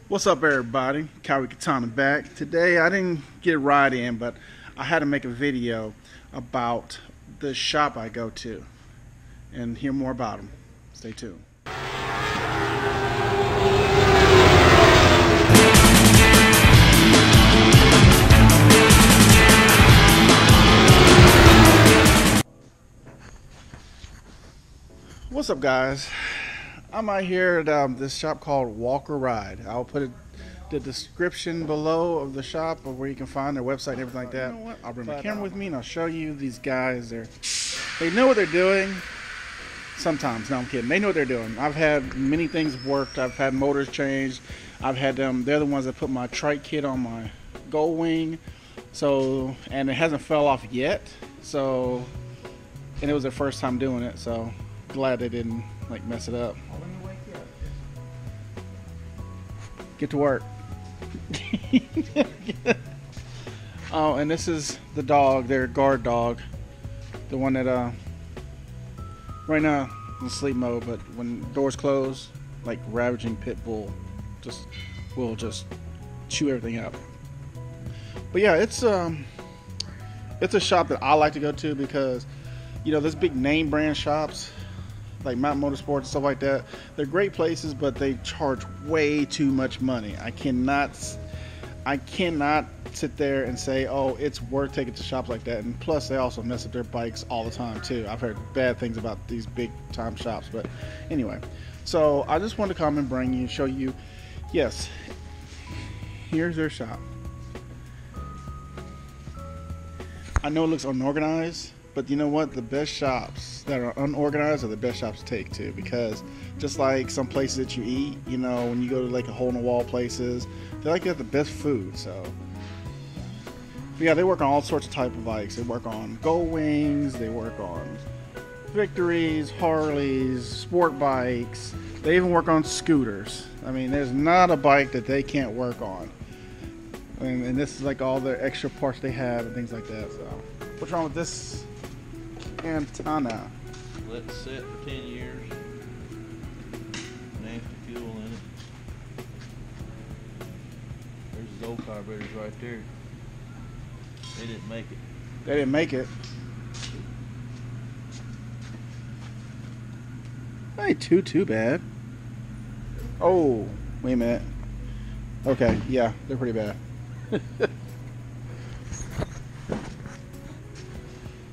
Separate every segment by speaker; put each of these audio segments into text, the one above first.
Speaker 1: What's up, everybody? KAWIKATANA back. Today I didn't get a ride in, but I had to make a video about the shop I go to and hear more about them. Stay tuned. What's up, guys? I'm out here at this shop called Walk or Ride. I'll put the description below of the shop of where you can find their website and everything like that. You know what? I'll bring my camera with me and I'll show you these guys. They know what they're doing. Sometimes, no, I'm kidding. They know what they're doing. I've had many things worked. I've had motors changed. I've had them. They're the ones that put my trike kit on my Gold Wing. So, and it hasn't fell off yet. So, and it was their first time doing it. So, glad they didn't like mess it up. Get to work. Oh, and this is the dog, their guard dog. The one that right now in sleep mode, but when doors close, like ravaging pit bull, will just chew everything up. But yeah, it's a shop that I like to go to because, you know, those big name brand shops like Mountain Motorsports and stuff like that, they're great places, but they charge way too much money. I cannot sit there and say, oh, it's worth taking to shops like that. And plus, they also mess up their bikes all the time too. I've heard bad things about these big time shops, but anyway. So I just wanted to come and show you, yes, here's their shop. I know it looks unorganized, but you know what? The best shops that are unorganized are the best shops to take to, because just like some places that you eat, you know, when you go to like a hole-in-the-wall places, they like to have the best food. So, but yeah, they work on all sorts of type of bikes. They work on Gold Wings, they work on Victories, Harleys, sport bikes. They even work on scooters. I mean, there's not a bike that they can't work on. And this is like all the extra parts they have and things like that. So, what's wrong with this KAWIKATANA?
Speaker 2: Let it sit for 10 years. Nasty fuel in it. There's his old carburetors right there. They didn't make it.
Speaker 1: They didn't make it. Ain't too bad. Oh, wait a minute. Okay, yeah, they're pretty bad.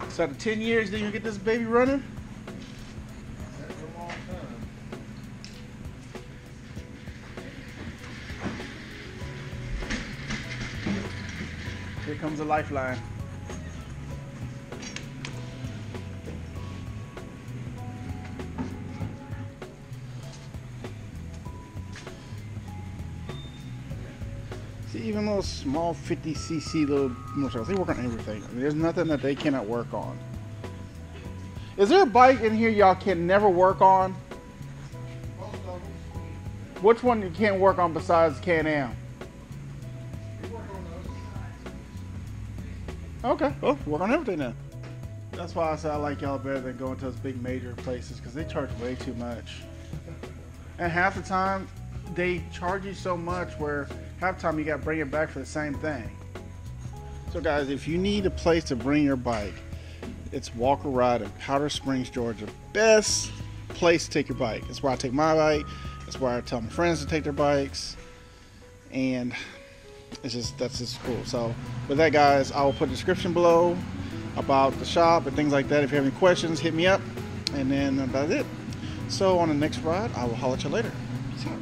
Speaker 1: So after 10 years, then you get this baby running?
Speaker 2: That's a long time.
Speaker 1: Here comes a lifeline. See, even those small 50cc little motorcycles, they work on everything. I mean, there's nothing that they cannot work on. Is there a bike in here y'all can never work on?
Speaker 2: Most of them.
Speaker 1: Which one you can't work on besides Can-Am?
Speaker 2: We work on those.
Speaker 1: Okay, well, work on everything then. That's why I say I like y'all better than going to those big major places, because they charge way too much. And half the time, they charge you so much where half the time you got to bring it back for the same thing. So guys, if you need a place to bring your bike, it's Walk or Ride in Powder Springs, Georgia. Best place to take your bike. It's where I take my bike. It's where I tell my friends to take their bikes. And that's just cool. So with that, guys, I will put a description below about the shop and things like that. If you have any questions, hit me up. And then that's it. So on the next ride, I will holler at you later. Peace out.